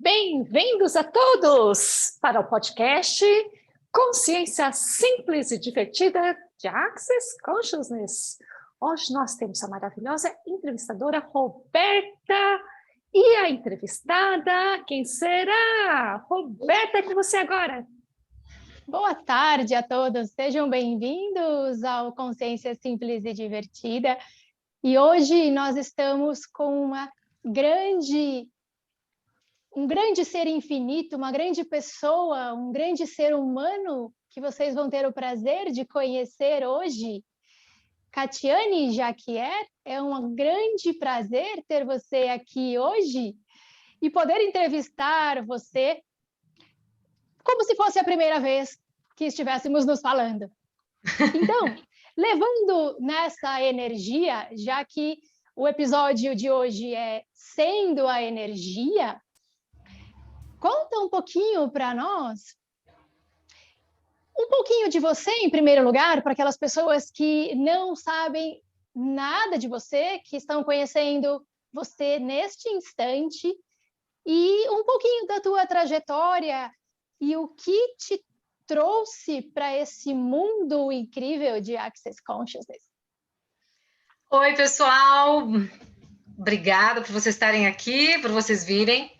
Bem-vindos a todos para o podcast Consciência Simples e Divertida de Access Consciousness. Hoje nós temos a maravilhosa entrevistadora Roberta e a entrevistada, quem será? Roberta, é com você agora. Boa tarde a todos, sejam bem-vindos ao Consciência Simples e Divertida. E hoje nós estamos com um grande ser infinito, uma grande pessoa, um grande ser humano que vocês vão ter o prazer de conhecer hoje. Catiane Jaquier, é um grande prazer ter você aqui hoje e poder entrevistar você como se fosse a primeira vez que estivéssemos nos falando. Então, levando nessa energia, já que o episódio de hoje é Sendo a Energia, conta um pouquinho para nós, um pouquinho de você, em primeiro lugar, para aquelas pessoas que não sabem nada de você, que estão conhecendo você neste instante, e um pouquinho da tua trajetória e o que te trouxe para esse mundo incrível de Access Consciousness. Oi, pessoal! Obrigada por vocês estarem aqui, por vocês virem.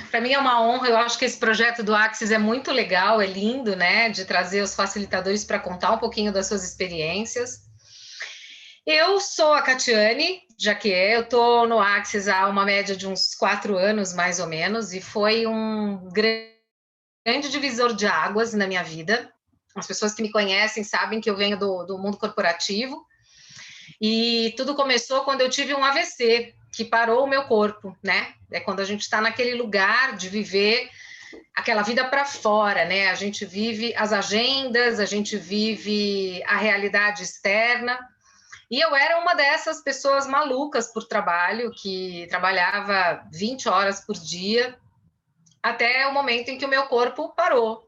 Para mim é uma honra, eu acho que esse projeto do Access é muito legal, é lindo, né? De trazer os facilitadores para contar um pouquinho das suas experiências. Eu sou a Catiane Jaquier, eu estou no Access há uma média de uns 4 anos, mais ou menos, e foi um grande divisor de águas na minha vida. As pessoas que me conhecem sabem que eu venho do mundo corporativo, e tudo começou quando eu tive um AVC, que parou o meu corpo, né? É quando a gente está naquele lugar de viver aquela vida para fora, né? A gente vive as agendas, a gente vive a realidade externa. E eu era uma dessas pessoas malucas por trabalho, que trabalhava 20 horas por dia, até o momento em que o meu corpo parou.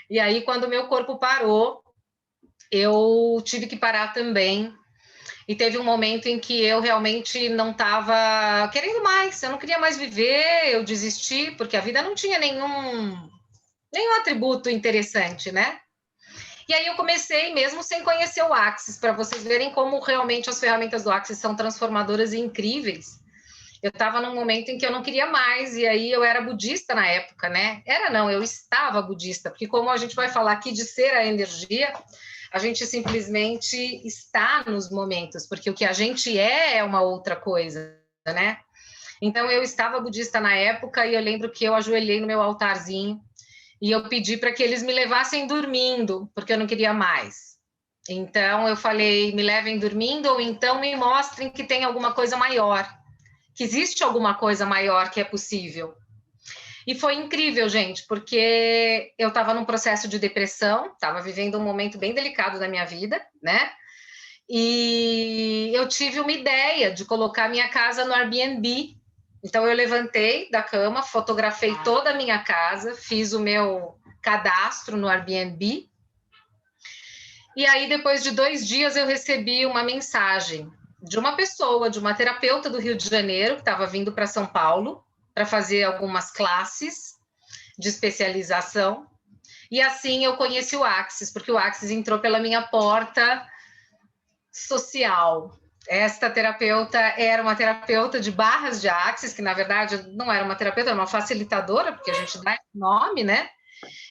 E aí, quando o meu corpo parou, eu tive que parar também. E teve um momento em que eu realmente não estava querendo mais, eu não queria mais viver, eu desisti, porque a vida não tinha nenhum atributo interessante, né? E aí eu comecei mesmo sem conhecer o Access, para vocês verem como realmente as ferramentas do Access são transformadoras e incríveis. Eu estava num momento em que eu não queria mais, e aí eu era budista na época, né? Eu estava budista, porque como a gente vai falar aqui de ser a energia, a gente simplesmente está nos momentos, porque o que a gente é uma outra coisa, né? Então, eu estava budista na época e eu lembro que eu ajoelhei no meu altarzinho e eu pedi para que eles me levassem dormindo, porque eu não queria mais. Então, eu falei, me levem dormindo ou então me mostrem que tem alguma coisa maior, que existe alguma coisa maior que é possível. E foi incrível, gente, porque eu estava num processo de depressão, estava vivendo um momento bem delicado da minha vida, né? E eu tive uma ideia de colocar minha casa no Airbnb. Então, eu levantei da cama, fotografei toda a minha casa, fiz o meu cadastro no Airbnb. E aí, depois de 2 dias, eu recebi uma mensagem de uma pessoa, de uma terapeuta do Rio de Janeiro, que estava vindo para São Paulo, para fazer algumas classes de especialização, e assim eu conheci o Access, porque o Access entrou pela minha porta social. Esta terapeuta era uma terapeuta de barras de Access, que na verdade não era uma terapeuta, era uma facilitadora, porque a gente dá esse nome, né?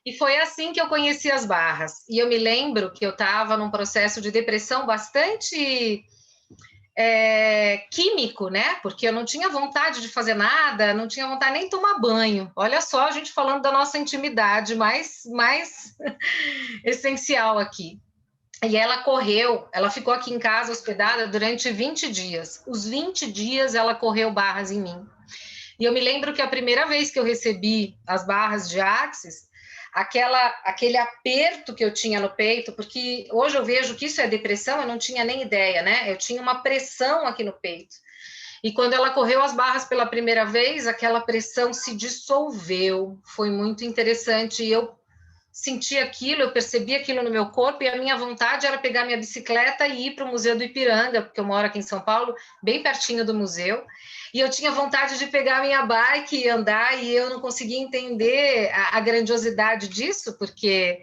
E foi assim que eu conheci as barras. E eu me lembro que eu estava num processo de depressão bastante químico, né? Porque eu não tinha vontade de fazer nada, não tinha vontade nem de tomar banho. Olha só, a gente falando da nossa intimidade mais essencial aqui. E ela ficou aqui em casa hospedada durante 20 dias. Os 20 dias ela correu barras em mim. E eu me lembro que a primeira vez que eu recebi as barras de Access, aquele aperto que eu tinha no peito, porque hoje eu vejo que isso é depressão, eu não tinha nem ideia, né? Eu tinha uma pressão aqui no peito. E quando ela correu as barras pela primeira vez, aquela pressão se dissolveu. Foi muito interessante. E eu senti aquilo, eu percebi aquilo no meu corpo, e a minha vontade era pegar minha bicicleta e ir para o Museu do Ipiranga, porque eu moro aqui em São Paulo, bem pertinho do museu. E eu tinha vontade de pegar a minha bike e andar, e eu não conseguia entender a grandiosidade disso, porque,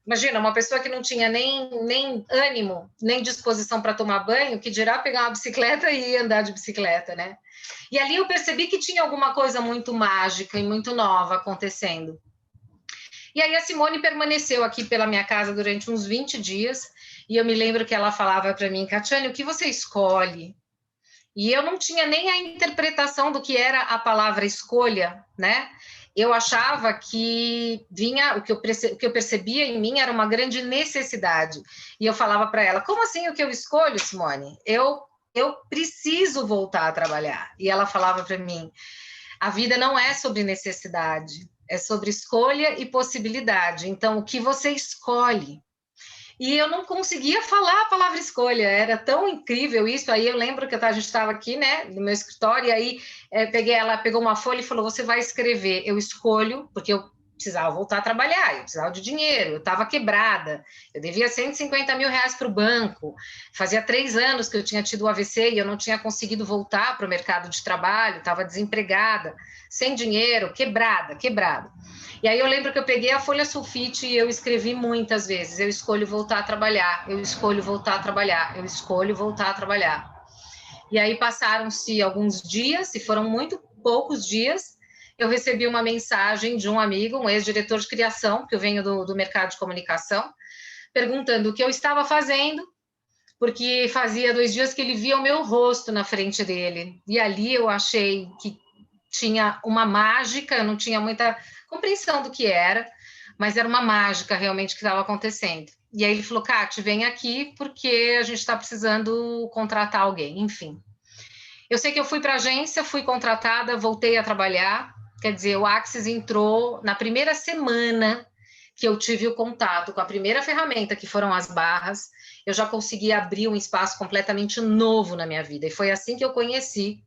imagina, uma pessoa que não tinha nem ânimo, nem disposição para tomar banho, que dirá pegar uma bicicleta e andar de bicicleta, né? E ali eu percebi que tinha alguma coisa muito mágica e muito nova acontecendo. E aí a Simone permaneceu aqui pela minha casa durante uns 20 dias, e eu me lembro que ela falava para mim, Catiane, o que você escolhe? E eu não tinha nem a interpretação do que era a palavra escolha, né? Eu achava que vinha, o que eu percebia em mim era uma grande necessidade. E eu falava para ela, como assim o que eu escolho, Simone? Eu preciso voltar a trabalhar. E ela falava para mim, a vida não é sobre necessidade, é sobre escolha e possibilidade. Então, o que você escolhe? E eu não conseguia falar a palavra escolha, era tão incrível isso. Aí eu lembro que a gente estava aqui, né, no meu escritório, e aí ela pegou uma folha e falou: você vai escrever, eu escolho, porque eu precisava voltar a trabalhar, eu precisava de dinheiro, eu estava quebrada, eu devia 150 mil reais para o banco, fazia 3 anos que eu tinha tido o AVC e eu não tinha conseguido voltar para o mercado de trabalho, estava desempregada, sem dinheiro, quebrada. E aí eu lembro que eu peguei a folha sulfite e eu escrevi muitas vezes, eu escolho voltar a trabalhar, eu escolho voltar a trabalhar, eu escolho voltar a trabalhar. E aí passaram-se alguns dias, e foram muito poucos dias, eu recebi uma mensagem de um amigo, um ex-diretor de criação, que eu venho do mercado de comunicação, perguntando o que eu estava fazendo, porque fazia 2 dias que ele via o meu rosto na frente dele. E ali eu achei que tinha uma mágica, eu não tinha muita compreensão do que era, mas era uma mágica realmente que estava acontecendo. E aí ele falou, Cati, vem aqui porque a gente está precisando contratar alguém, enfim. Eu sei que eu fui para a agência, fui contratada, voltei a trabalhar, quer dizer, o Axis entrou na primeira semana que eu tive o contato com a primeira ferramenta, que foram as barras, eu já consegui abrir um espaço completamente novo na minha vida, e foi assim que eu conheci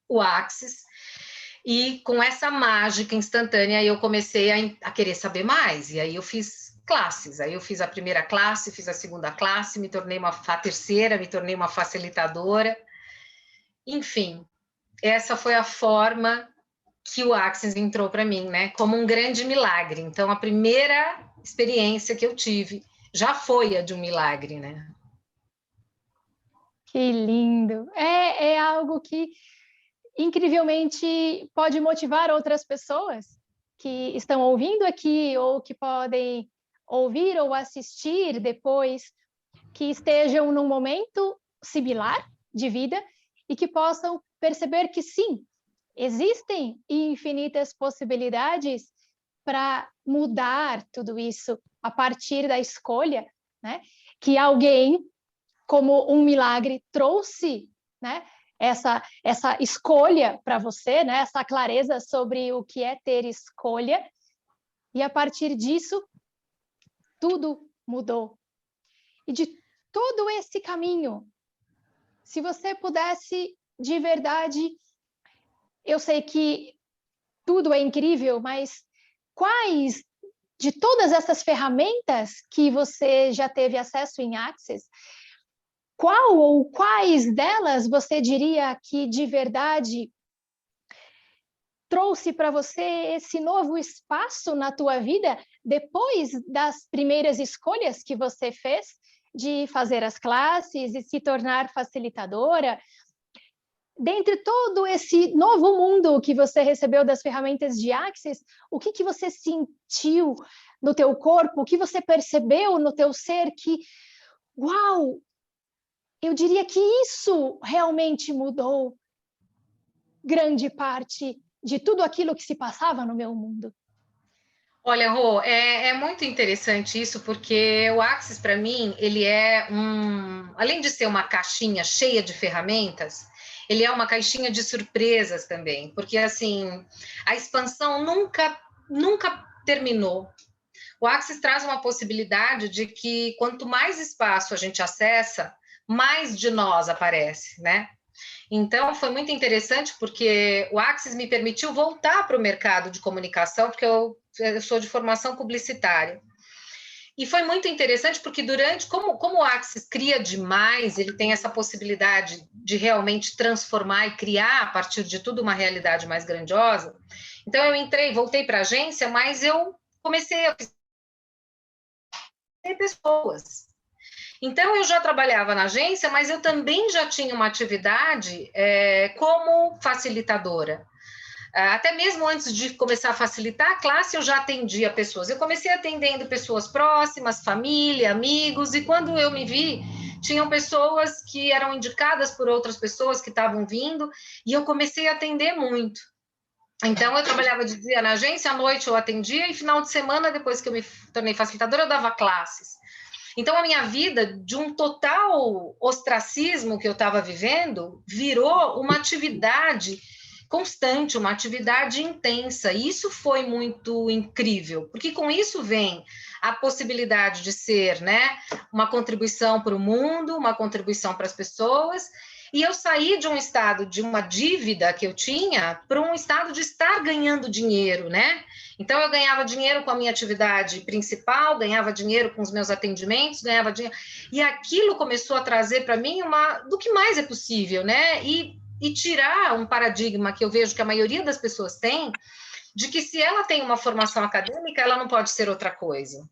o Axis, e com essa mágica instantânea eu comecei a querer saber mais, e aí eu fiz classes, aí eu fiz a primeira classe, fiz a segunda classe, me tornei a terceira, me tornei uma facilitadora, enfim, essa foi a forma que o Axis entrou para mim, né? Como um grande milagre. Então, a primeira experiência que eu tive já foi a de um milagre, né? Que lindo! É algo que incrivelmente pode motivar outras pessoas que estão ouvindo aqui ou que podem ouvir ou assistir depois, que estejam num momento similar de vida e que possam perceber que sim, existem infinitas possibilidades para mudar tudo isso a partir da escolha, né? Que alguém, como um milagre, trouxe, né? Essa escolha para você, né? Essa clareza sobre o que é ter escolha, e a partir disso tudo mudou. E de todo esse caminho, se você pudesse de verdade, eu sei que tudo é incrível, mas quais de todas essas ferramentas que você já teve acesso em Axis, qual ou quais delas você diria que de verdade trouxe para você esse novo espaço na tua vida depois das primeiras escolhas que você fez de fazer as classes e se tornar facilitadora? Dentre todo esse novo mundo que você recebeu das ferramentas de Axis, o que você sentiu no teu corpo? O que você percebeu no teu ser que, uau, eu diria que isso realmente mudou grande parte de tudo aquilo que se passava no meu mundo? Olha, Rô, é muito interessante isso, porque o Axis, para mim, ele é além de ser uma caixinha cheia de ferramentas, ele é uma caixinha de surpresas também, porque, assim, a expansão nunca terminou. O Axis traz uma possibilidade de que quanto mais espaço a gente acessa, mais de nós aparece, né? Então, foi muito interessante porque o Axis me permitiu voltar para o mercado de comunicação, porque eu sou de formação publicitária. E foi muito interessante porque como o Axis cria demais, ele tem essa possibilidade de realmente transformar e criar a partir de tudo uma realidade mais grandiosa. Então eu voltei para a agência, mas eu comecei a ter pessoas. Então eu já trabalhava na agência, mas eu também já tinha uma atividade como facilitadora. Até mesmo antes de começar a facilitar a classe, eu já atendia pessoas. Eu comecei atendendo pessoas próximas, família, amigos, e quando eu me vi, tinham pessoas que eram indicadas por outras pessoas que estavam vindo, e eu comecei a atender muito. Então, eu trabalhava de dia na agência, à noite eu atendia, e final de semana, depois que eu me tornei facilitadora, eu dava classes. Então, a minha vida, de um total ostracismo que eu estava vivendo, virou uma atividade constante, uma atividade intensa. E isso foi muito incrível, porque com isso vem a possibilidade de ser, né, uma contribuição para o mundo, uma contribuição para as pessoas. E eu saí de um estado de uma dívida que eu tinha para um estado de estar ganhando dinheiro, né? Então, eu ganhava dinheiro com a minha atividade principal, ganhava dinheiro com os meus atendimentos, ganhava dinheiro. E aquilo começou a trazer para mim do que mais é possível, né? E tirar um paradigma que eu vejo que a maioria das pessoas tem, de que se ela tem uma formação acadêmica, ela não pode ser outra coisa.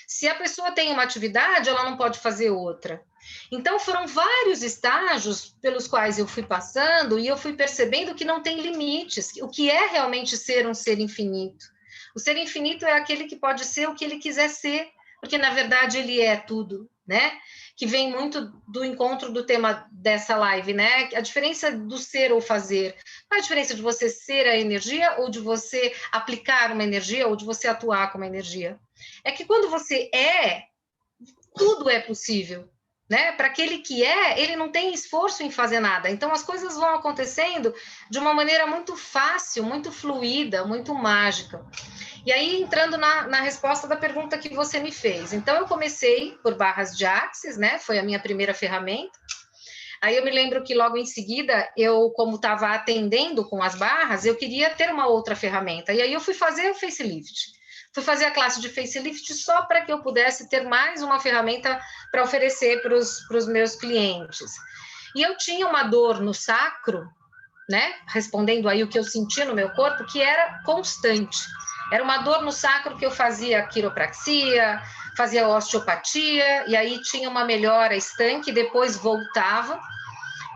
Se a pessoa tem uma atividade, ela não pode fazer outra. Então, foram vários estágios pelos quais eu fui passando e eu fui percebendo que não tem limites, o que é realmente ser um ser infinito. O ser infinito é aquele que pode ser o que ele quiser ser, porque, na verdade, ele é tudo, né? Que vem muito do encontro do tema dessa live, né? A diferença do ser ou fazer. Qual é a diferença de você ser a energia ou de você aplicar uma energia ou de você atuar com uma energia? É que quando você tudo é possível, né? Para aquele que ele não tem esforço em fazer nada. Então, as coisas vão acontecendo de uma maneira muito fácil, muito fluida, muito mágica. E aí, entrando na resposta da pergunta que você me fez. Então, eu comecei por barras de Axis, né? Foi a minha primeira ferramenta. Aí eu me lembro que logo em seguida, eu, como estava atendendo com as barras, eu queria ter uma outra ferramenta. E aí eu fui fazer o facelift. Fui fazer a classe de facelift só para que eu pudesse ter mais uma ferramenta para oferecer para os meus clientes. E eu tinha uma dor no sacro, né? Respondendo aí o que eu sentia no meu corpo, que era constante. Era uma dor no sacro que eu fazia quiropraxia, fazia osteopatia, e aí tinha uma melhora estanque, depois voltava.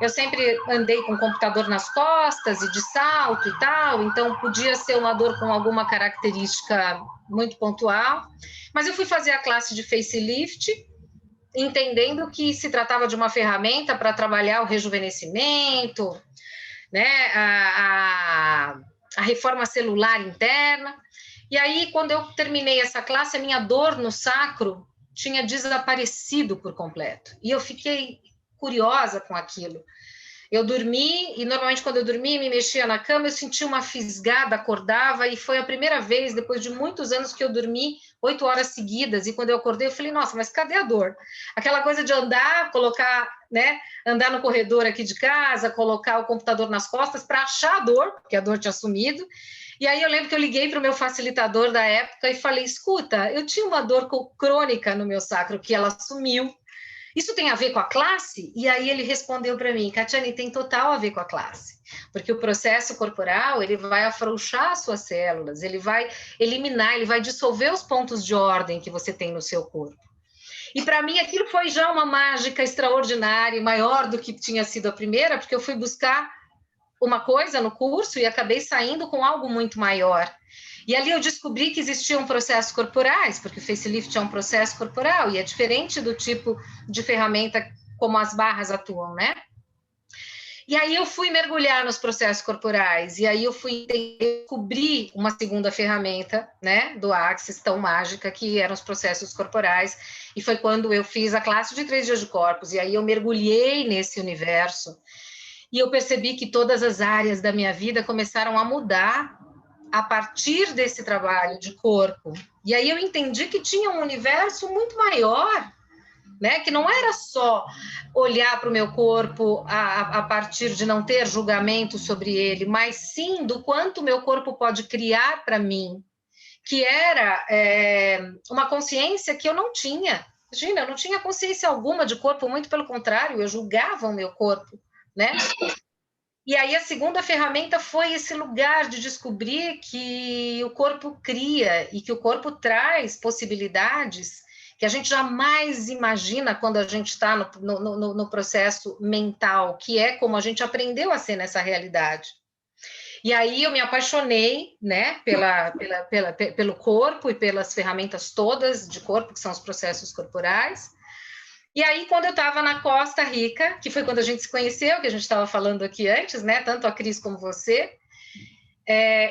Eu sempre andei com o computador nas costas e de salto e tal, então podia ser uma dor com alguma característica muito pontual. Mas eu fui fazer a classe de facelift, entendendo que se tratava de uma ferramenta para trabalhar o rejuvenescimento, né, a reforma celular interna. E aí, quando eu terminei essa classe, a minha dor no sacro tinha desaparecido por completo. E eu fiquei curiosa com aquilo. Eu dormi, e normalmente quando eu dormia, me mexia na cama, eu sentia uma fisgada, acordava, e foi a primeira vez, depois de muitos anos, que eu dormi 8 horas seguidas, e quando eu acordei, eu falei, nossa, mas cadê a dor? Aquela coisa de andar, colocar, né, andar no corredor aqui de casa, colocar o computador nas costas para achar a dor, porque a dor tinha sumido. E aí eu lembro que eu liguei para o meu facilitador da época e falei, escuta, eu tinha uma dor crônica no meu sacro, que ela sumiu. Isso tem a ver com a classe? E aí ele respondeu para mim, Catiane, tem total a ver com a classe, porque o processo corporal, ele vai afrouxar as suas células, ele vai eliminar, ele vai dissolver os pontos de ordem que você tem no seu corpo. E para mim aquilo foi já uma mágica extraordinária, maior do que tinha sido a primeira, porque eu fui buscar uma coisa no curso e acabei saindo com algo muito maior. E ali eu descobri que existiam processos corporais, porque o facelift é um processo corporal e é diferente do tipo de ferramenta como as barras atuam, né? E aí eu fui mergulhar nos processos corporais, e aí eu fui descobrir uma segunda ferramenta, né, do Axis, tão mágica, que eram os processos corporais, e foi quando eu fiz a classe de 3 dias de corpos, e aí eu mergulhei nesse universo, e eu percebi que todas as áreas da minha vida começaram a mudar a partir desse trabalho de corpo. E aí eu entendi que tinha um universo muito maior, né? Que não era só olhar para o meu corpo a partir de não ter julgamento sobre ele, mas sim do quanto o meu corpo pode criar para mim. que era uma consciência que eu não tinha. Imagina, eu não tinha consciência alguma de corpo, muito pelo contrário, eu julgava o meu corpo, né? E aí a segunda ferramenta foi esse lugar de descobrir que o corpo cria e que o corpo traz possibilidades que a gente jamais imagina quando a gente está no processo mental, que é como a gente aprendeu a ser nessa realidade. E aí eu me apaixonei, né, pelo corpo e pelas ferramentas todas de corpo, que são os processos corporais. E aí, quando eu estava na Costa Rica, que foi quando a gente se conheceu, que a gente estava falando aqui antes, né, tanto a Cris como você,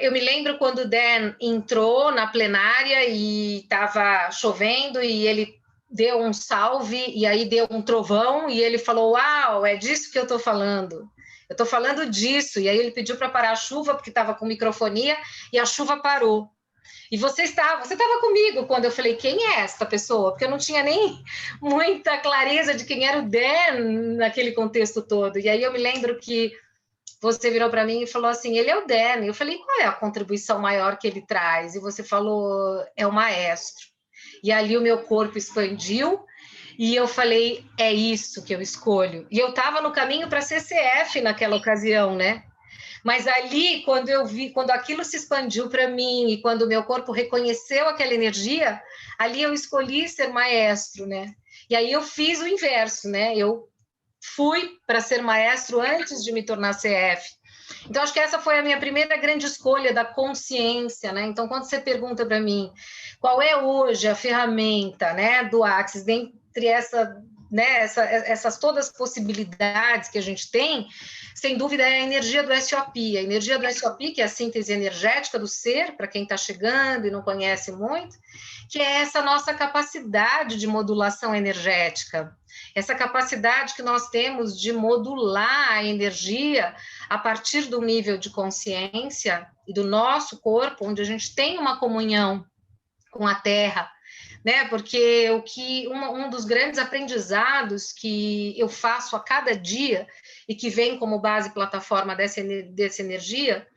eu me lembro quando o Dan entrou na plenária e estava chovendo e ele deu um salve e aí deu um trovão e ele falou, uau, é disso que eu estou falando. Eu estou falando disso. E aí ele pediu para parar a chuva, porque estava com microfonia, e a chuva parou. E você estava comigo quando eu falei, quem é esta pessoa? Porque eu não tinha nem muita clareza de quem era o Dan naquele contexto todo. E aí eu me lembro que você virou para mim e falou assim, ele é o Dan. E eu falei, qual é a contribuição maior que ele traz? E você falou, é o maestro. E ali o meu corpo expandiu, e eu falei, é isso que eu escolho. E eu estava no caminho para CCF naquela ocasião, né? Mas ali, quando eu vi, quando aquilo se expandiu para mim e quando o meu corpo reconheceu aquela energia, ali eu escolhi ser maestro, né? E aí eu fiz o inverso, né? Eu fui para ser maestro antes de me tornar CF. Então, acho que essa foi a minha primeira grande escolha da consciência, né? Então, quando você pergunta para mim qual é hoje a ferramenta, né, do Axis, dentre essas todas as possibilidades que a gente tem, sem dúvida é a energia do SOP. A energia do SOP, que é a síntese energética do ser, para quem está chegando e não conhece muito, que é essa nossa capacidade de modulação energética, essa capacidade que nós temos de modular a energia a partir do nível de consciência e do nosso corpo, onde a gente tem uma comunhão com a Terra, né? Porque um dos grandes aprendizados que eu faço a cada dia e que vem como base plataforma dessa energia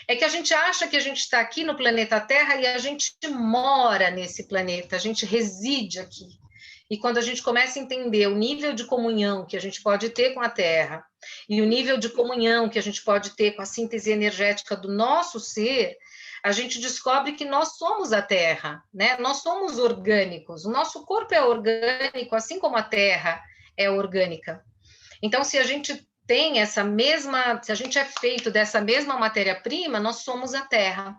é que a gente acha que a gente está aqui no planeta Terra e a gente mora nesse planeta, a gente reside aqui. E quando a gente começa a entender o nível de comunhão que a gente pode ter com a Terra e o nível de comunhão que a gente pode ter com a síntese energética do nosso ser, a gente descobre que nós somos a Terra, né? Nós somos orgânicos, o nosso corpo é orgânico, assim como a Terra é orgânica. Então, se a gente tem se a gente é feito dessa mesma matéria-prima, nós somos a Terra.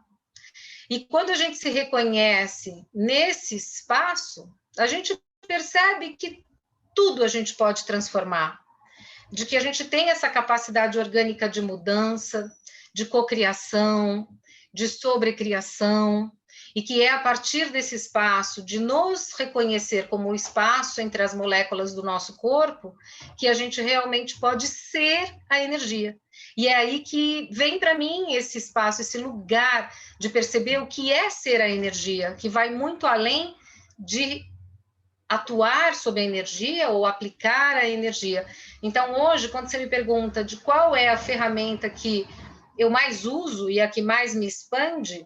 E quando a gente se reconhece nesse espaço, a gente percebe que tudo a gente pode transformar, de que a gente tem essa capacidade orgânica de mudança, de cocriação, de sobrecriação, e que é a partir desse espaço de nos reconhecer como o espaço entre as moléculas do nosso corpo que a gente realmente pode ser a energia. E é aí que vem para mim esse espaço, esse lugar de perceber o que é ser a energia, que vai muito além de atuar sobre a energia ou aplicar a energia. Então, hoje, quando você me pergunta de qual é a ferramenta que eu mais uso e a que mais me expande,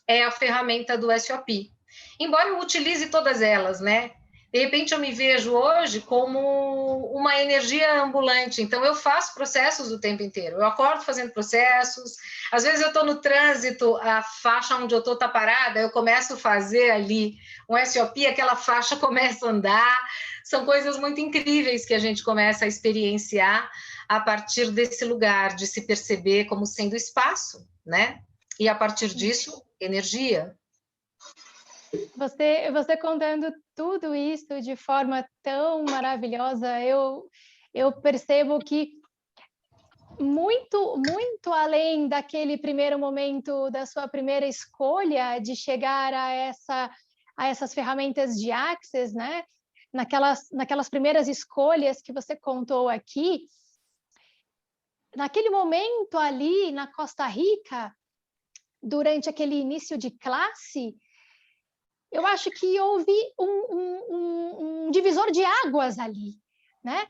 é a ferramenta do SOP. Embora eu utilize todas elas, né? De repente eu me vejo hoje como uma energia ambulante, então eu faço processos o tempo inteiro, eu acordo fazendo processos, às vezes eu estou no trânsito, a faixa onde eu estou está parada, eu começo a fazer ali um SOP, aquela faixa começa a andar, são coisas muito incríveis que a gente começa a experienciar a partir desse lugar, de se perceber como sendo espaço, né? E a partir disso, energia. Você contando tudo isso de forma tão maravilhosa, eu percebo que muito além daquele primeiro momento da sua primeira escolha de chegar a essas ferramentas de Access, né? Naquelas primeiras escolhas que você contou aqui, naquele momento ali na Costa Rica, durante aquele início de classe, eu acho que houve um divisor de águas ali, né?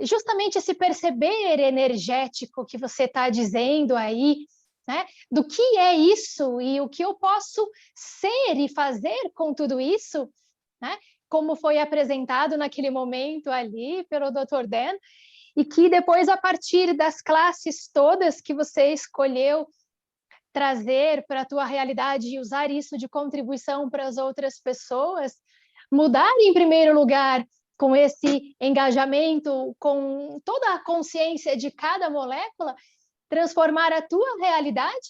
Justamente esse perceber energético que você está dizendo aí, né? Do que é isso e o que eu posso ser e fazer com tudo isso, né? Como foi apresentado naquele momento ali pelo Dr. Dan, e que depois, a partir das classes todas que você escolheu trazer para a tua realidade e usar isso de contribuição para as outras pessoas, mudar em primeiro lugar com esse engajamento, com toda a consciência de cada molécula, transformar a tua realidade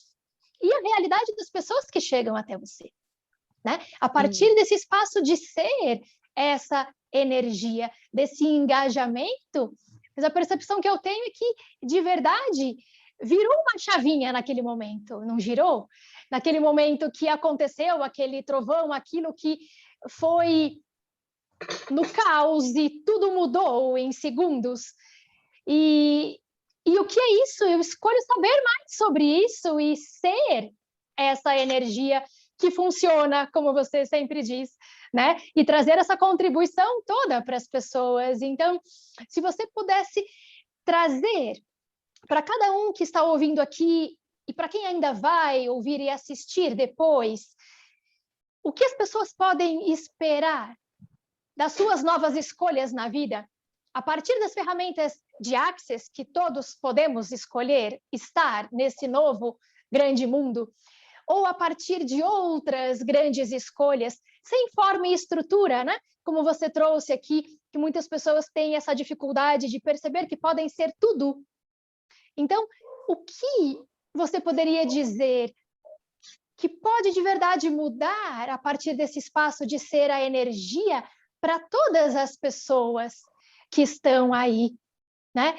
e a realidade das pessoas que chegam até você, né? A partir desse espaço de ser essa energia, desse engajamento, mas a percepção que eu tenho é que, de verdade, virou uma chavinha naquele momento, não girou? Naquele momento que aconteceu aquele trovão, aquilo que foi no caos e tudo mudou em segundos. E o que é isso? Eu escolho saber mais sobre isso e ser essa energia que funciona, como você sempre diz, né? E trazer essa contribuição toda para as pessoas. Então, se você pudesse trazer para cada um que está ouvindo aqui e para quem ainda vai ouvir e assistir depois, o que as pessoas podem esperar das suas novas escolhas na vida, a partir das ferramentas de Access que todos podemos escolher estar nesse novo grande mundo, ou a partir de outras grandes escolhas, sem forma e estrutura, né? Como você trouxe aqui, que muitas pessoas têm essa dificuldade de perceber que podem ser tudo. Então, o que você poderia dizer que pode de verdade mudar a partir desse espaço de ser a energia para todas as pessoas que estão aí, né?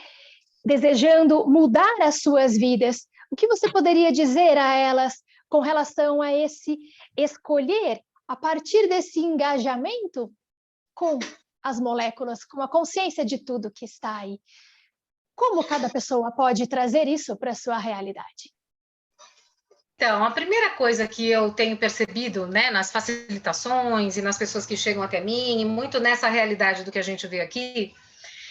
Desejando mudar as suas vidas? O que você poderia dizer a elas com relação a esse escolher a partir desse engajamento com as moléculas, com a consciência de tudo que está aí? Como cada pessoa pode trazer isso para a sua realidade? Então, a primeira coisa que eu tenho percebido, né, nas facilitações e nas pessoas que chegam até mim, e muito nessa realidade do que a gente vê aqui,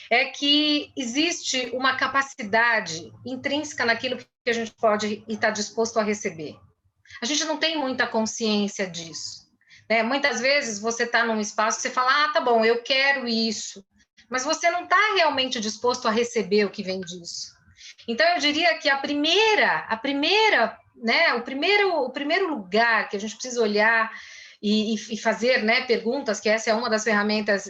é que existe uma capacidade intrínseca naquilo que a gente pode e está disposto a receber. A gente não tem muita consciência disso, né? Muitas vezes você está num espaço que você fala, tá bom, eu quero isso, mas você não está realmente disposto a receber o que vem disso. Então, eu diria que né, o primeiro lugar que a gente precisa olhar e fazer, né, perguntas, que essa é uma das ferramentas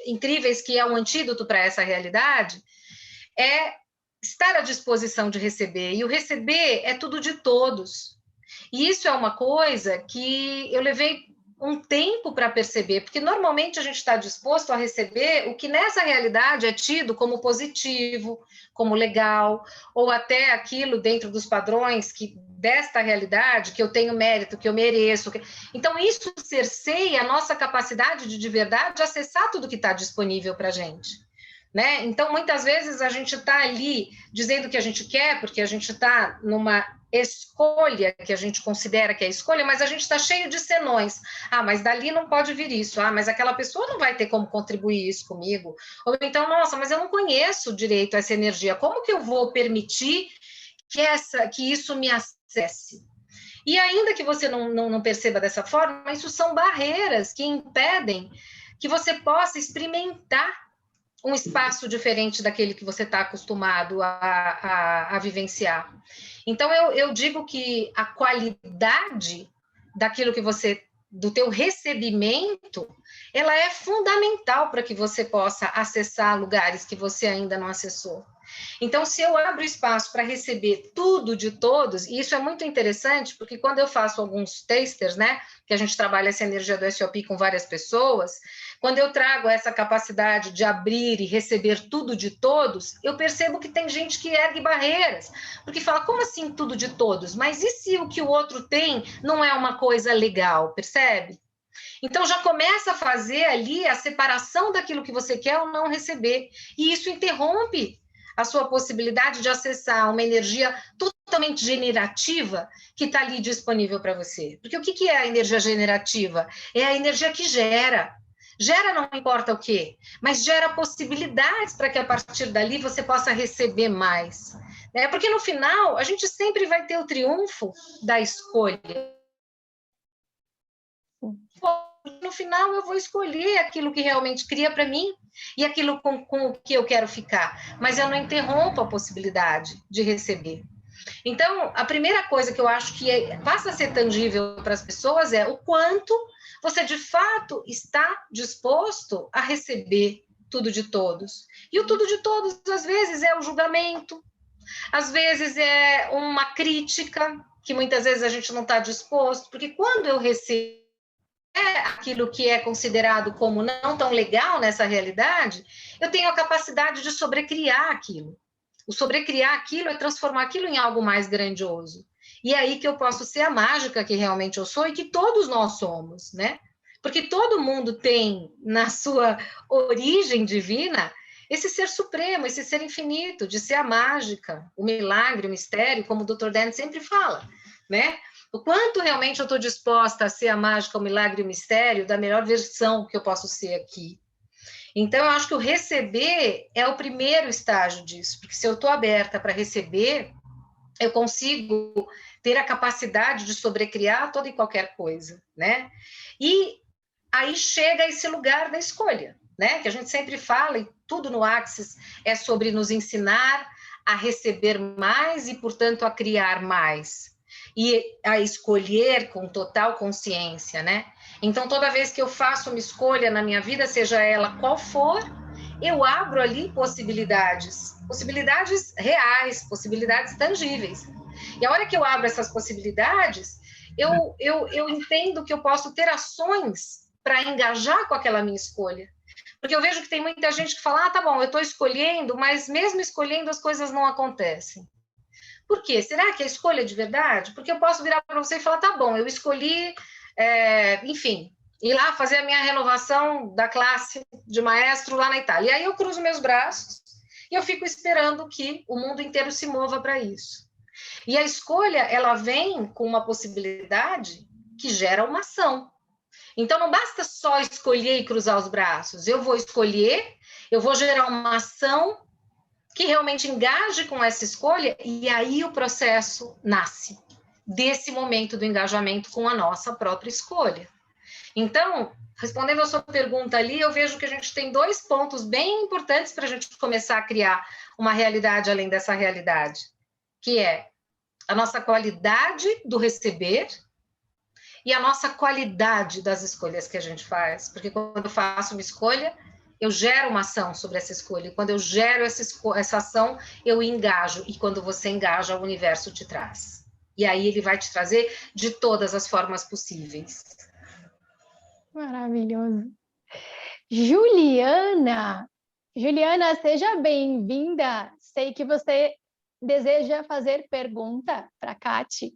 incríveis, que é um antídoto para essa realidade, é estar à disposição de receber. E o receber é tudo de todos. E isso é uma coisa que eu levei um tempo para perceber, porque normalmente a gente está disposto a receber o que nessa realidade é tido como positivo, como legal, ou até aquilo dentro dos padrões que desta realidade, que eu tenho mérito, que eu mereço. Então, isso cerceia a nossa capacidade de verdade acessar tudo que está disponível para a gente. Né? Então, muitas vezes a gente está ali dizendo o que a gente quer, porque a gente está numa escolha que a gente considera que é escolha, mas a gente está cheio de senões. Mas dali não pode vir isso. Mas aquela pessoa não vai ter como contribuir isso comigo. Ou então, nossa, mas eu não conheço direito essa energia. Como que eu vou permitir que isso me acesse? E ainda que você não perceba dessa forma, isso são barreiras que impedem que você possa experimentar um espaço diferente daquele que você está acostumado a vivenciar. Então, eu digo que a qualidade daquilo que do teu recebimento, ela é fundamental para que você possa acessar lugares que você ainda não acessou. Então, se eu abro espaço para receber tudo de todos, e isso é muito interessante, porque quando eu faço alguns tasters, né, que a gente trabalha essa energia do SOP com várias pessoas, quando eu trago essa capacidade de abrir e receber tudo de todos, eu percebo que tem gente que ergue barreiras, porque fala, como assim tudo de todos? Mas e se o que o outro tem não é uma coisa legal, percebe? Então, já começa a fazer ali a separação daquilo que você quer ou não receber, e isso interrompe a sua possibilidade de acessar uma energia totalmente generativa que está ali disponível para você. Porque o que é a energia generativa? É a energia que gera. Gera não importa o quê, mas gera possibilidades para que a partir dali você possa receber mais. Porque no final, a gente sempre vai ter o triunfo da escolha. No final, eu vou escolher aquilo que realmente cria para mim e aquilo com o que eu quero ficar. Mas eu não interrompo a possibilidade de receber. Então, a primeira coisa que eu acho que passa a ser tangível para as pessoas é o quanto você, de fato, está disposto a receber tudo de todos. E o tudo de todos, às vezes, é o julgamento, às vezes é uma crítica, que muitas vezes a gente não está disposto, porque quando eu recebo aquilo que é considerado como não tão legal nessa realidade, eu tenho a capacidade de sobrecriar aquilo. O sobrecriar aquilo é transformar aquilo em algo mais grandioso. E é aí que eu posso ser a mágica que realmente eu sou e que todos nós somos, né? Porque todo mundo tem, na sua origem divina, esse ser supremo, esse ser infinito, de ser a mágica, o milagre, o mistério, como o Dr. Dan sempre fala, né? O quanto realmente eu estou disposta a ser a mágica, o milagre e o mistério da melhor versão que eu posso ser aqui. Então, eu acho que o receber é o primeiro estágio disso, porque se eu estou aberta para receber, eu consigo ter a capacidade de sobrecriar toda e qualquer coisa, né? E aí chega esse lugar da escolha, né? Que a gente sempre fala, e tudo no Axis é sobre nos ensinar a receber mais e, portanto, a criar mais. E a escolher com total consciência, né? Então, toda vez que eu faço uma escolha na minha vida, seja ela qual for, eu abro ali possibilidades reais, possibilidades tangíveis. E a hora que eu abro essas possibilidades, eu entendo que eu posso ter ações para engajar com aquela minha escolha. Porque eu vejo que tem muita gente que fala, tá bom, eu estou escolhendo, mas mesmo escolhendo as coisas não acontecem. Por quê? Será que a escolha é de verdade? Porque eu posso virar para você e falar, tá bom, eu escolhi, enfim, ir lá fazer a minha renovação da classe de maestro lá na Itália. E aí eu cruzo meus braços e eu fico esperando que o mundo inteiro se mova para isso. E a escolha, ela vem com uma possibilidade que gera uma ação. Então, não basta só escolher e cruzar os braços. Eu vou escolher, eu vou gerar uma ação que realmente engaje com essa escolha, e aí o processo nasce desse momento do engajamento com a nossa própria escolha. Então, respondendo a sua pergunta ali, eu vejo que a gente tem 2 pontos bem importantes para a gente começar a criar uma realidade além dessa realidade, que é a nossa qualidade do receber e a nossa qualidade das escolhas que a gente faz. Porque quando eu faço uma escolha, eu gero uma ação sobre essa escolha. E quando eu gero essa ação, eu engajo. E quando você engaja, o universo te traz. E aí ele vai te trazer de todas as formas possíveis. Maravilhoso. Juliana, seja bem-vinda. Sei que você deseja fazer pergunta para a Kati.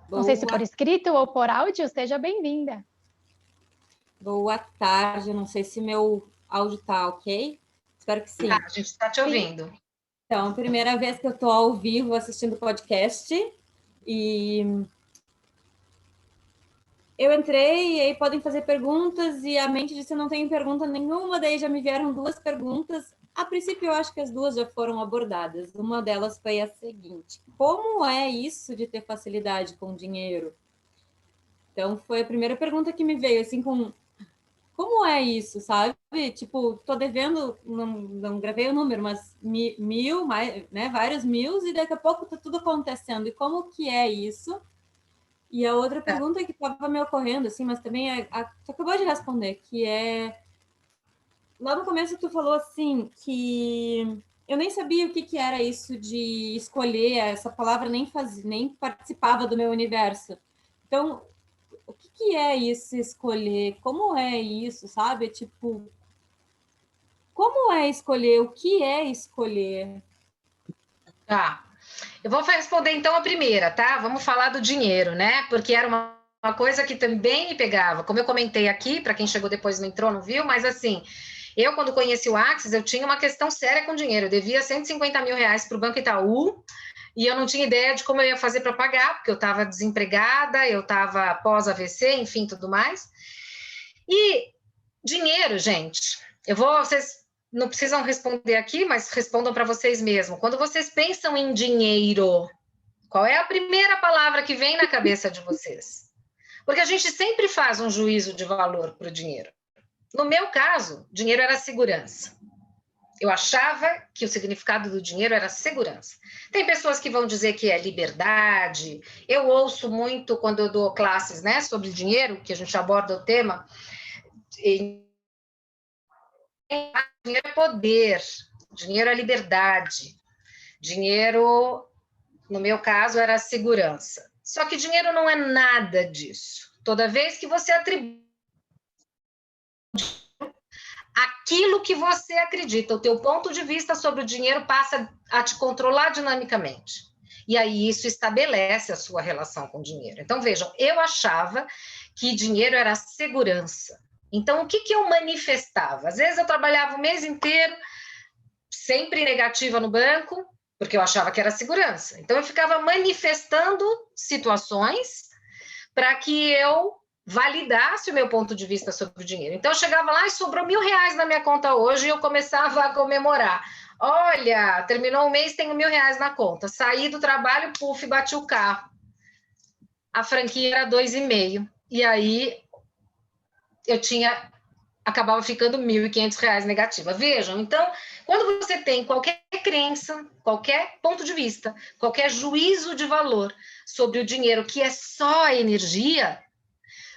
Não sei se por escrito ou por áudio, seja bem-vinda. Boa tarde, não sei se meu áudio está ok. Espero que sim. A gente está te ouvindo. Então, primeira vez que eu estou ao vivo assistindo o podcast e eu entrei e aí podem fazer perguntas e a mente disse, eu não tenho pergunta nenhuma, daí já me vieram 2 perguntas. A princípio, eu acho que as 2 já foram abordadas. Uma delas foi a seguinte, como é isso de ter facilidade com dinheiro? Então, foi a primeira pergunta que me veio, assim, como é isso, sabe? Tipo, tô devendo, não gravei o número, mas 1000, né, vários mil, e daqui a pouco tá tudo acontecendo. E como que é isso? E a outra pergunta que estava me ocorrendo, assim, mas também tu acabou de responder, que é... Lá no começo tu falou, assim, que eu nem sabia o que era isso de escolher, essa palavra nem participava do meu universo. Então, o que é isso, escolher? Como é isso, sabe? Tipo, como é escolher? O que é escolher? Tá. Eu vou responder então a primeira, tá? Vamos falar do dinheiro, né? Porque era uma coisa que também me pegava. Como eu comentei aqui, para quem chegou depois não entrou, não viu, mas assim, eu quando conheci o Axis, eu tinha uma questão séria com dinheiro. Eu devia 150 mil reais para o Banco Itaú, e eu não tinha ideia de como eu ia fazer para pagar, porque eu estava desempregada, eu estava pós-AVC, enfim, tudo mais. E dinheiro, gente, vocês não precisam responder aqui, mas respondam para vocês mesmos. Quando vocês pensam em dinheiro, qual é a primeira palavra que vem na cabeça de vocês? Porque a gente sempre faz um juízo de valor para o dinheiro. No meu caso, dinheiro era segurança. Eu achava que o significado do dinheiro era segurança. Tem pessoas que vão dizer que é liberdade. Eu ouço muito quando eu dou classes, né, sobre dinheiro, que a gente aborda o tema. Dinheiro é poder, dinheiro é liberdade, dinheiro, no meu caso, era segurança. Só que dinheiro não é nada disso. Toda vez que você atribui aquilo que você acredita, o teu ponto de vista sobre o dinheiro passa a te controlar dinamicamente. E aí isso estabelece a sua relação com o dinheiro. Então, vejam, eu achava que dinheiro era segurança. Então, o que eu manifestava? Às vezes eu trabalhava o mês inteiro, sempre negativa no banco, porque eu achava que era segurança. Então, eu ficava manifestando situações para que eu validasse o meu ponto de vista sobre o dinheiro. Então, eu chegava lá e sobrou R$1.000 na minha conta hoje e eu começava a comemorar. Olha, terminou o mês, tenho R$1.000 na conta. Saí do trabalho, puf, bati o carro. A franquia era 2,5. E aí, eu acabava ficando R$1.500 negativa. Vejam, então, quando você tem qualquer crença, qualquer ponto de vista, qualquer juízo de valor sobre o dinheiro, que é só energia,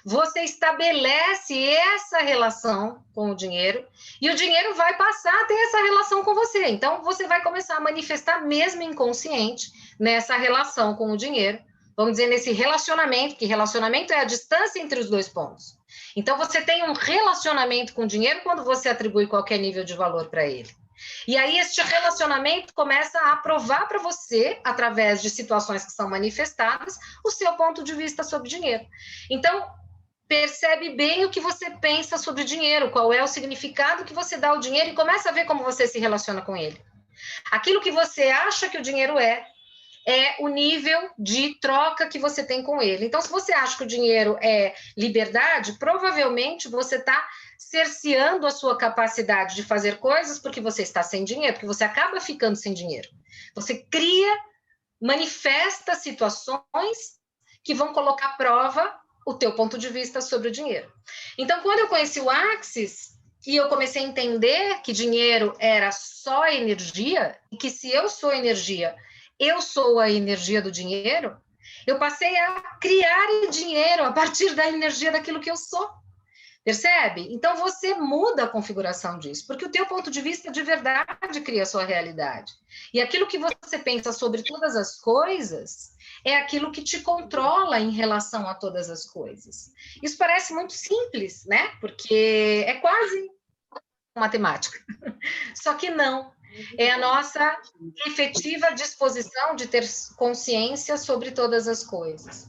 você estabelece essa relação com o dinheiro e o dinheiro vai passar a ter essa relação com você. Então, você vai começar a manifestar, mesmo inconsciente, nessa relação com o dinheiro. Vamos dizer, nesse relacionamento, que relacionamento é a distância entre os dois pontos. Então, você tem um relacionamento com o dinheiro quando você atribui qualquer nível de valor para ele. E aí, este relacionamento começa a provar para você, através de situações que são manifestadas, o seu ponto de vista sobre dinheiro. Então, percebe bem o que você pensa sobre dinheiro, qual é o significado que você dá ao dinheiro e começa a ver como você se relaciona com ele. Aquilo que você acha que o dinheiro é o nível de troca que você tem com ele. Então, se você acha que o dinheiro é liberdade, provavelmente você está cerceando a sua capacidade de fazer coisas porque você está sem dinheiro, porque você acaba ficando sem dinheiro. Você manifesta situações que vão colocar à prova o teu ponto de vista sobre o dinheiro. Então, quando eu conheci o Axis e eu comecei a entender que dinheiro era só energia, e que se eu sou energia, eu sou a energia do dinheiro, eu passei a criar dinheiro a partir da energia daquilo que eu sou. Percebe? Então, você muda a configuração disso, porque o teu ponto de vista de verdade cria a sua realidade. E aquilo que você pensa sobre todas as coisas é aquilo que te controla em relação a todas as coisas. Isso parece muito simples, né? Porque é quase matemática. Só que não. É a nossa efetiva disposição de ter consciência sobre todas as coisas.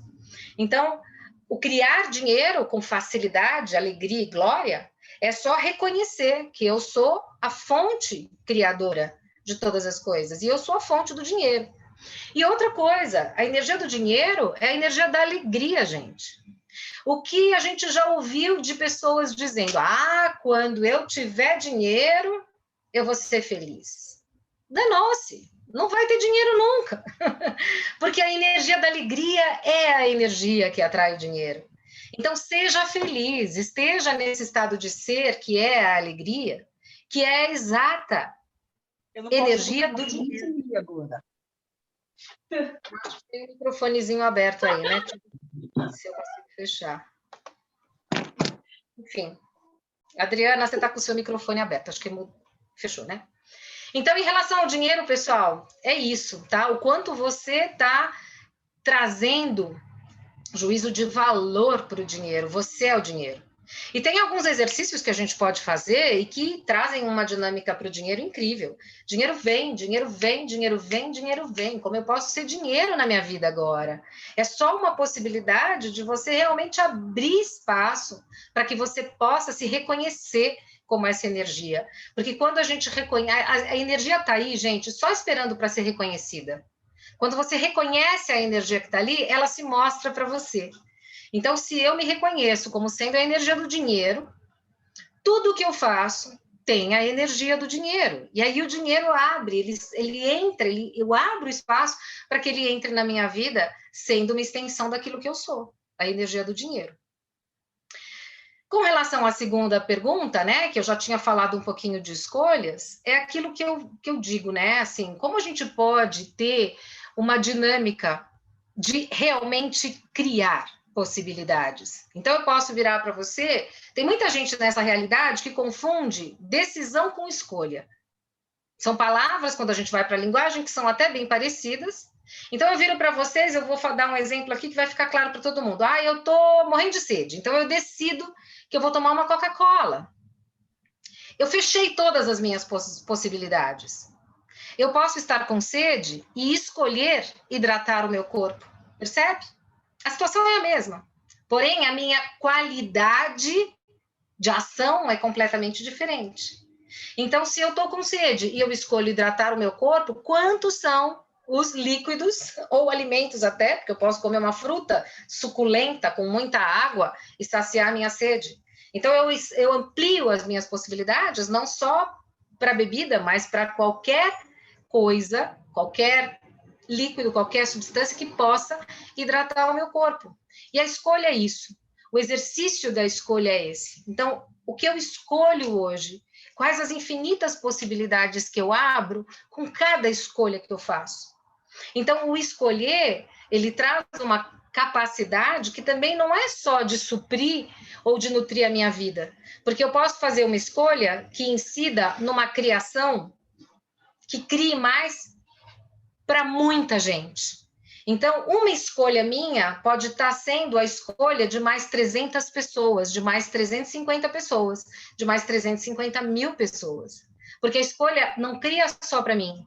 Então, o criar dinheiro com facilidade, alegria e glória é só reconhecer que eu sou a fonte criadora de todas as coisas e eu sou a fonte do dinheiro. E outra coisa, a energia do dinheiro é a energia da alegria, gente. O que a gente já ouviu de pessoas dizendo: quando eu tiver dinheiro, eu vou ser feliz. Danou-se, não vai ter dinheiro nunca. Porque a energia da alegria é a energia que atrai o dinheiro. Então, seja feliz, esteja nesse estado de ser, que é a alegria, que é a exata energia do dinheiro. Agora. Acho que tem um microfonezinho aberto aí, né? Se eu consigo fechar. Enfim. Adriana, você está com o seu microfone aberto. Acho que fechou, né? Então, em relação ao dinheiro, pessoal, é isso, tá? O quanto você está trazendo juízo de valor para o dinheiro. Você é o dinheiro. E tem alguns exercícios que a gente pode fazer e que trazem uma dinâmica para o dinheiro incrível. Dinheiro vem, dinheiro vem, dinheiro vem, dinheiro vem. Como eu posso ser dinheiro na minha vida agora? É só uma possibilidade de você realmente abrir espaço para que você possa se reconhecer como essa energia. Porque quando a gente reconhece... A energia está aí, gente, só esperando para ser reconhecida. Quando você reconhece a energia que está ali, ela se mostra para você. Então, se eu me reconheço como sendo a energia do dinheiro, tudo que eu faço tem a energia do dinheiro. E aí o dinheiro abre, ele entra, eu abro espaço para que ele entre na minha vida, sendo uma extensão daquilo que eu sou, a energia do dinheiro. Com relação à segunda pergunta, né, que eu já tinha falado um pouquinho de escolhas, é aquilo que eu digo, né, assim, como a gente pode ter uma dinâmica de realmente criar possibilidades. Então, eu posso virar para você, tem muita gente nessa realidade que confunde decisão com escolha. São palavras, quando a gente vai para a linguagem, que são até bem parecidas. Então, eu viro para vocês, eu vou dar um exemplo aqui que vai ficar claro para todo mundo. Eu estou morrendo de sede, então eu decido que eu vou tomar uma Coca-Cola. Eu fechei todas as minhas possibilidades. Eu posso estar com sede e escolher hidratar o meu corpo, percebe? A situação é a mesma, porém a minha qualidade de ação é completamente diferente. Então, se eu estou com sede e eu escolho hidratar o meu corpo, quantos são os líquidos ou alimentos até, porque eu posso comer uma fruta suculenta com muita água e saciar a minha sede. Então, eu amplio as minhas possibilidades, não só para bebida, mas para qualquer coisa, qualquer líquido, qualquer substância que possa hidratar o meu corpo. E a escolha é isso. O exercício da escolha é esse. Então, o que eu escolho hoje? Quais as infinitas possibilidades que eu abro com cada escolha que eu faço? Então, o escolher, ele traz uma capacidade que também não é só de suprir ou de nutrir a minha vida. Porque eu posso fazer uma escolha que incida numa criação que crie mais para muita gente. Então, uma escolha minha pode estar sendo a escolha de mais 300 pessoas, de mais 350 pessoas, de mais 350 mil pessoas. Porque a escolha não cria só para mim,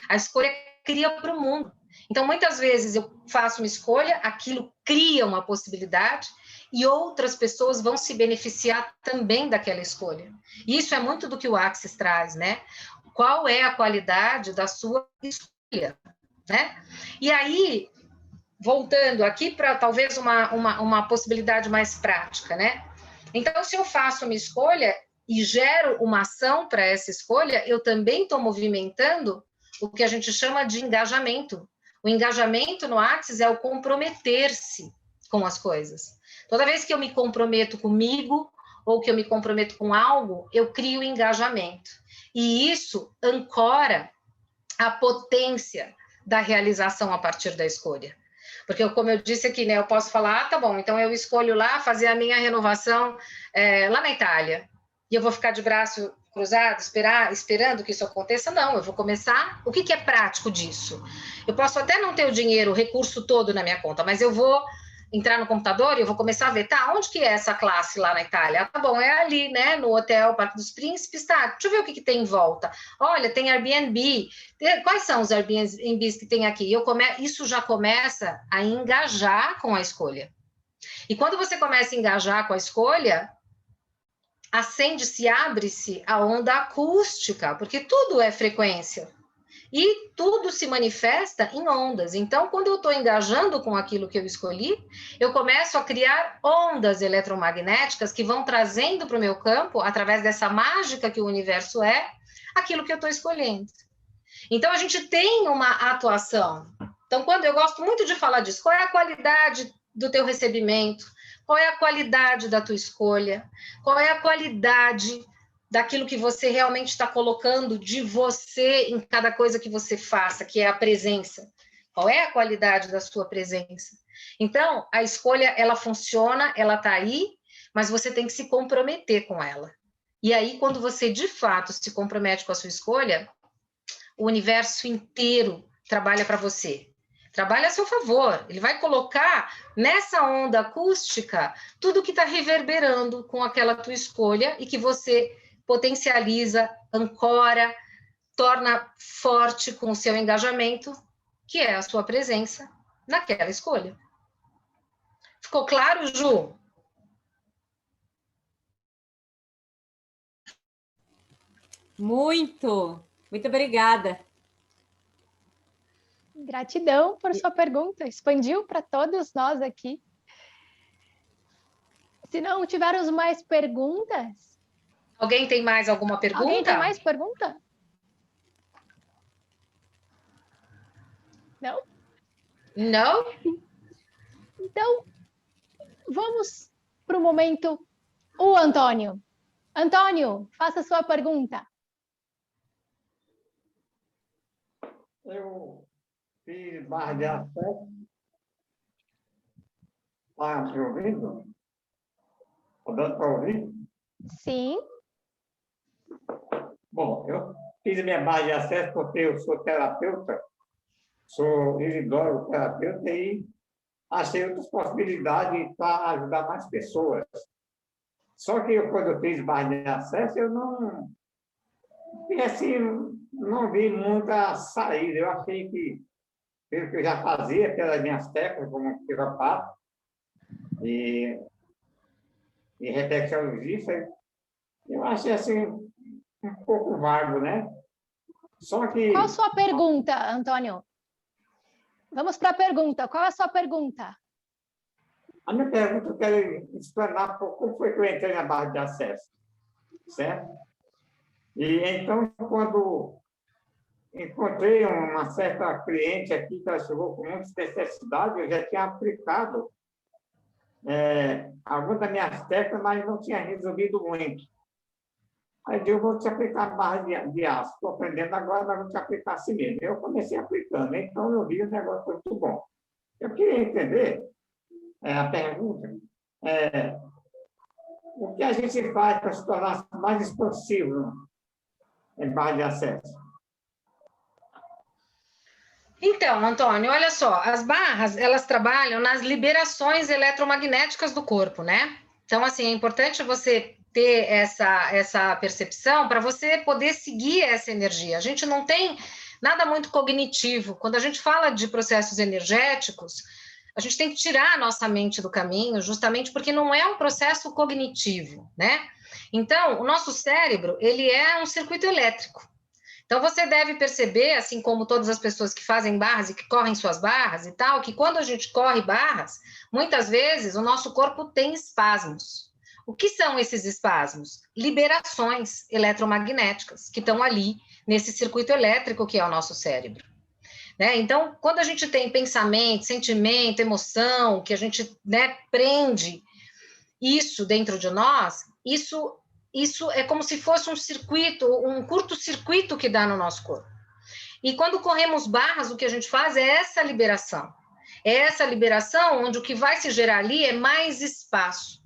a escolha cria para o mundo. Então, muitas vezes eu faço uma escolha, aquilo cria uma possibilidade e outras pessoas vão se beneficiar também daquela escolha. E isso é muito do que o Axis traz, né? Qual é a qualidade da sua escolha, né? E aí, voltando aqui para talvez uma possibilidade mais prática, né? Então, se eu faço uma escolha e gero uma ação para essa escolha, eu também estou movimentando o que a gente chama de engajamento. O engajamento no Axis é o comprometer-se com as coisas. Toda vez que eu me comprometo comigo ou que eu me comprometo com algo, eu crio engajamento. E isso ancora a potência da realização a partir da escolha. Porque, como eu disse aqui, né, eu posso falar, tá bom, então eu escolho lá fazer a minha renovação lá na Itália, e eu vou ficar de braço cruzado, esperando que isso aconteça? Não, eu vou começar. O que é prático disso? Eu posso até não ter o dinheiro, o recurso todo na minha conta, mas eu vou entrar no computador e eu vou começar a ver, tá, onde que é essa classe lá na Itália? Tá bom, é ali, né, no Hotel Parque dos Príncipes, tá, deixa eu ver o que tem em volta. Olha, tem Airbnb. Quais são os Airbnbs que tem aqui? Isso já começa a engajar com a escolha. E quando você começa a engajar com a escolha, acende-se, abre-se a onda acústica, porque tudo é frequência. E tudo se manifesta em ondas. Então, quando eu estou engajando com aquilo que eu escolhi, eu começo a criar ondas eletromagnéticas que vão trazendo para o meu campo, através dessa mágica que o universo é, aquilo que eu estou escolhendo. Então, a gente tem uma atuação. Então, quando eu gosto muito de falar disso, qual é a qualidade do teu recebimento? Qual é a qualidade da tua escolha? Qual é a qualidade daquilo que você realmente está colocando de você em cada coisa que você faça, que é a presença? Qual é a qualidade da sua presença? Então, a escolha, ela funciona, ela está aí, mas você tem que se comprometer com ela. E aí, quando você, de fato, se compromete com a sua escolha, o universo inteiro trabalha para você. Trabalha a seu favor. Ele vai colocar nessa onda acústica tudo que está reverberando com aquela tua escolha e que você potencializa, ancora, torna forte com o seu engajamento, que é a sua presença naquela escolha. Ficou claro, Ju? Muito obrigada. Gratidão por sua pergunta, expandiu para todos nós aqui. Se não tivermos mais perguntas, Alguém tem mais alguma pergunta? Alguém tem mais pergunta? Não? Não? Então, vamos para o momento, o Antônio. Antônio, faça a sua pergunta. Eu fiz barra de acesso. Está me ouvindo? Está dando para ouvir? Sim. Bom, eu fiz minha barra de acesso porque eu sou terapeuta, sou isidoro terapeuta e achei outras possibilidades para ajudar mais pessoas. Só que quando eu fiz barra de acesso, eu não... E assim, não vi muita saída. Eu achei que, pelo que eu já fazia, pelas minhas técnicas, como quiroprata e reflexologista, eu achei assim um pouco vago, né? Só que... Qual a sua pergunta, Antônio? Vamos para a pergunta. Qual é a sua pergunta? A minha pergunta, eu quero explanar como foi que eu entrei na barra de acesso, certo? E então, quando encontrei uma certa cliente aqui que ela chegou com muita necessidade, eu já tinha aplicado algumas das minhas técnicas, mas não tinha resolvido muito. Aí eu vou te aplicar a barra de aço. Estou aprendendo agora, mas vou te aplicar assim mesmo. Eu comecei aplicando, então eu vi o negócio foi muito bom. Eu queria entender a pergunta, o que a gente faz para se tornar mais expansivo em barra de acesso? Então, Antônio, olha só, as barras, elas trabalham nas liberações eletromagnéticas do corpo, né? Então, assim, é importante você ter essa percepção para você poder seguir essa energia. A gente não tem nada muito cognitivo. Quando a gente fala de processos energéticos, a gente tem que tirar a nossa mente do caminho, justamente porque não é um processo cognitivo, né? Então, o nosso cérebro, ele é um circuito elétrico. Então, você deve perceber, assim como todas as pessoas que fazem barras e que correm suas barras e tal, que quando a gente corre barras, muitas vezes o nosso corpo tem espasmos. O que são esses espasmos? Liberações eletromagnéticas que estão ali nesse circuito elétrico que é o nosso cérebro. Né? Então, quando a gente tem pensamento, sentimento, emoção, que a gente, né, prende isso dentro de nós, isso é como se fosse um circuito, um curto-circuito que dá no nosso corpo. E quando corremos barras, o que a gente faz é essa liberação. É essa liberação onde o que vai se gerar ali é mais espaço.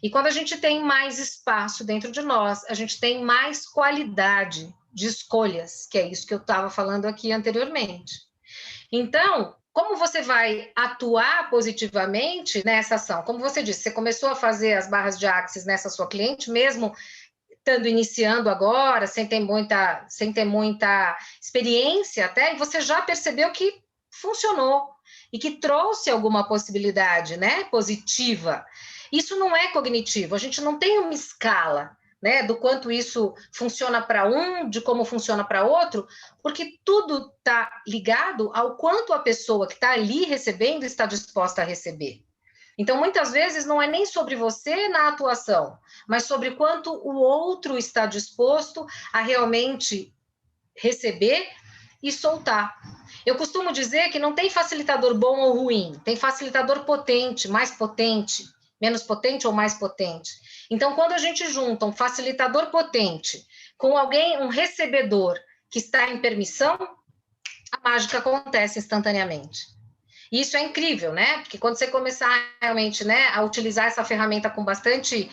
E quando a gente tem mais espaço dentro de nós, a gente tem mais qualidade de escolhas, que é isso que eu estava falando aqui anteriormente. Então, como você vai atuar positivamente nessa ação? Como você disse, você começou a fazer as barras de Axis nessa sua cliente, mesmo estando iniciando agora, sem ter muita experiência até, e você já percebeu que funcionou e que trouxe alguma possibilidade, né, positiva. Isso não é cognitivo, a gente não tem uma escala, né, do quanto isso funciona para um, de como funciona para outro, porque tudo está ligado ao quanto a pessoa que está ali recebendo está disposta a receber. Então, muitas vezes, não é nem sobre você na atuação, mas sobre quanto o outro está disposto a realmente receber e soltar. Eu costumo dizer que não tem facilitador bom ou ruim, tem facilitador potente, mais potente, menos potente ou mais potente. Então, quando a gente junta um facilitador potente com alguém, um recebedor que está em permissão, a mágica acontece instantaneamente. E isso é incrível, né? Porque quando você começar realmente, né, a utilizar essa ferramenta com bastante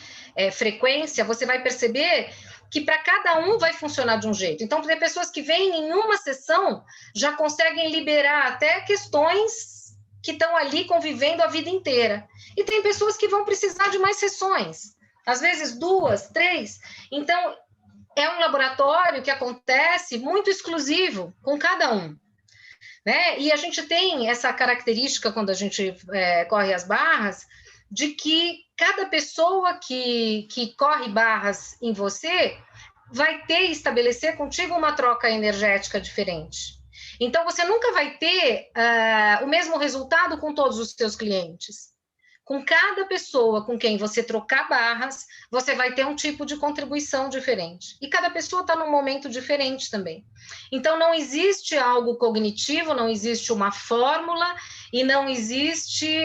frequência, você vai perceber que para cada um vai funcionar de um jeito. Então, tem pessoas que vêm em uma sessão, já conseguem liberar até questões que estão ali convivendo a vida inteira. E tem pessoas que vão precisar de mais sessões, às vezes 2, 3. Então, é um laboratório que acontece muito exclusivo com cada um. Né? E a gente tem essa característica, quando a gente corre as barras, de que cada pessoa que corre barras em você vai ter e estabelecer contigo uma troca energética diferente. Então, você nunca vai ter o mesmo resultado com todos os seus clientes, Com cada pessoa com quem você trocar barras, você vai ter um tipo de contribuição diferente. E cada pessoa está num momento diferente também. Então, não existe algo cognitivo, não existe uma fórmula e não existe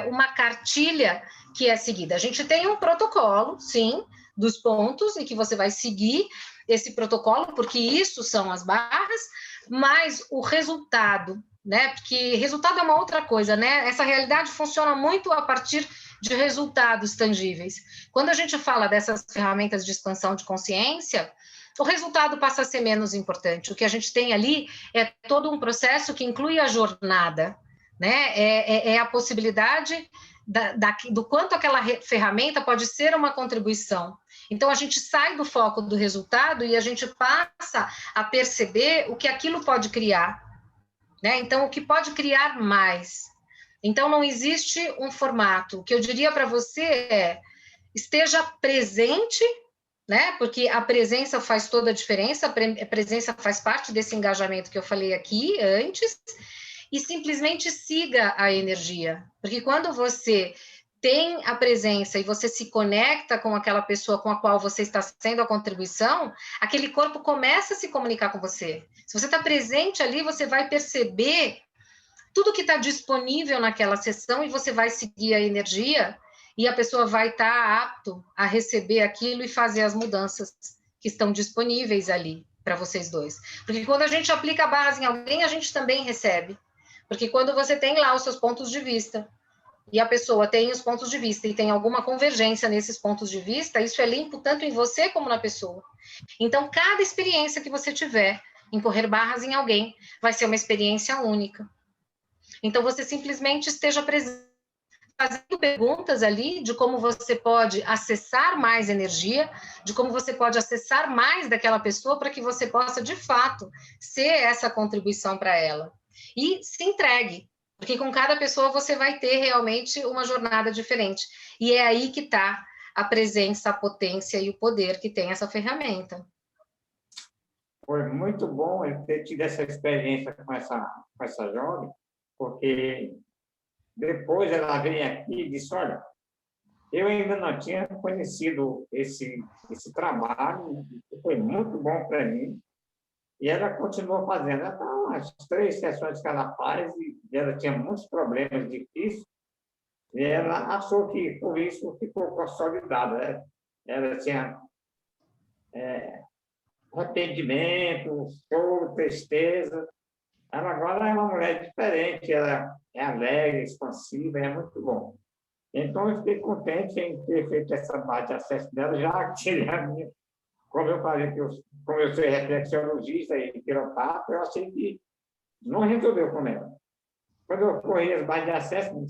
uma cartilha que é seguida. A gente tem um protocolo, sim, dos pontos, e que você vai seguir esse protocolo, porque isso são as barras, mas o resultado, né? Porque resultado é uma outra coisa, né? Essa realidade funciona muito a partir de resultados tangíveis. Quando a gente fala dessas ferramentas de expansão de consciência, o resultado passa a ser menos importante. O que a gente tem ali é todo um processo que inclui a jornada, né? É a possibilidade do quanto aquela ferramenta pode ser uma contribuição. Então, a gente sai do foco do resultado e a gente passa a perceber o que aquilo pode criar, né? Então, o que pode criar mais. Então, não existe um formato. O que eu diria para você é, esteja presente, né? Porque a presença faz toda a diferença, a presença faz parte desse engajamento que eu falei aqui antes, e simplesmente siga a energia. Porque quando você tem a presença e você se conecta com aquela pessoa com a qual você está sendo a contribuição, aquele corpo começa a se comunicar com você. Se você está presente ali, você vai perceber tudo que está disponível naquela sessão e você vai seguir a energia e a pessoa vai estar apto a receber aquilo e fazer as mudanças que estão disponíveis ali para vocês dois. Porque quando a gente aplica barras em alguém, a gente também recebe. Porque quando você tem lá os seus pontos de vista, e a pessoa tem os pontos de vista e tem alguma convergência nesses pontos de vista, isso é limpo tanto em você como na pessoa. Então, cada experiência que você tiver em correr barras em alguém vai ser uma experiência única. Então, você simplesmente esteja presente, fazendo perguntas ali de como você pode acessar mais energia, de como você pode acessar mais daquela pessoa para que você possa, de fato, ser essa contribuição para ela. E se entregue. Porque com cada pessoa você vai ter realmente uma jornada diferente. E é aí que está a presença, a potência e o poder que tem essa ferramenta. Foi muito bom eu ter tido essa experiência com essa jovem, porque depois ela veio aqui e disse, olha, eu ainda não tinha conhecido esse trabalho, foi muito bom para mim, e ela continuou fazendo. Ela tá umas 3 sessões que ela faz, e ela tinha muitos problemas difíceis, e ela achou que, por isso, ficou consolidada. Né? Ela tinha arrependimento, choro, tristeza. Ela agora é uma mulher diferente, ela é alegre, expansiva, é muito bom. Então, eu fiquei contente em ter feito essa base de acesso dela, já que a minha, como eu falei, como eu sou reflexologista e quiropata, eu achei que não resolveu com ela. Quando eu corri as bases de acesso,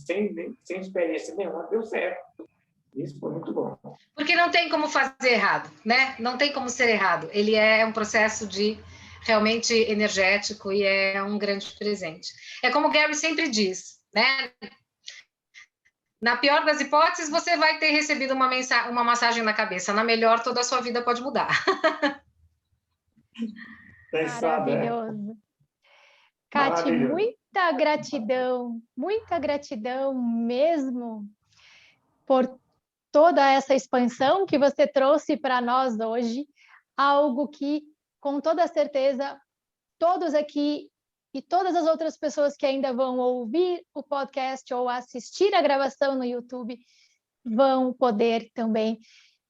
sem experiência nenhuma, deu certo. Isso foi muito bom. Porque não tem como fazer errado, né? Não tem como ser errado. Ele é um processo de realmente energético e é um grande presente. É como o Gary sempre diz, né? Na pior das hipóteses, você vai ter recebido uma massagem na cabeça. Na melhor, toda a sua vida pode mudar. Maravilhoso. Cati, muita gratidão mesmo por toda essa expansão que você trouxe para nós hoje, algo que, com toda certeza, todos aqui e todas as outras pessoas que ainda vão ouvir o podcast ou assistir a gravação no YouTube vão poder também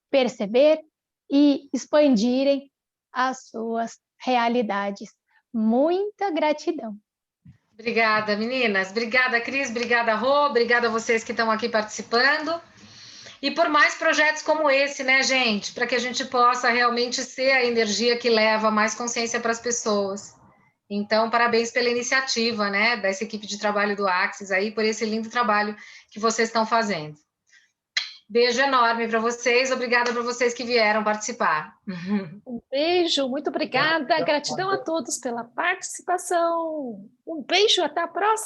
perceber e expandirem as suas realidades. Muita gratidão. Obrigada, meninas. Obrigada, Cris. Obrigada, Rô. Obrigada a vocês que estão aqui participando. E por mais projetos como esse, né, gente? Para que a gente possa realmente ser a energia que leva mais consciência para as pessoas. Então, parabéns pela iniciativa, né, dessa equipe de trabalho do Axis aí, por esse lindo trabalho que vocês estão fazendo. Beijo enorme para vocês, obrigada para vocês que vieram participar. Um beijo, muito obrigada, gratidão a todos pela participação. Um beijo, até a próxima.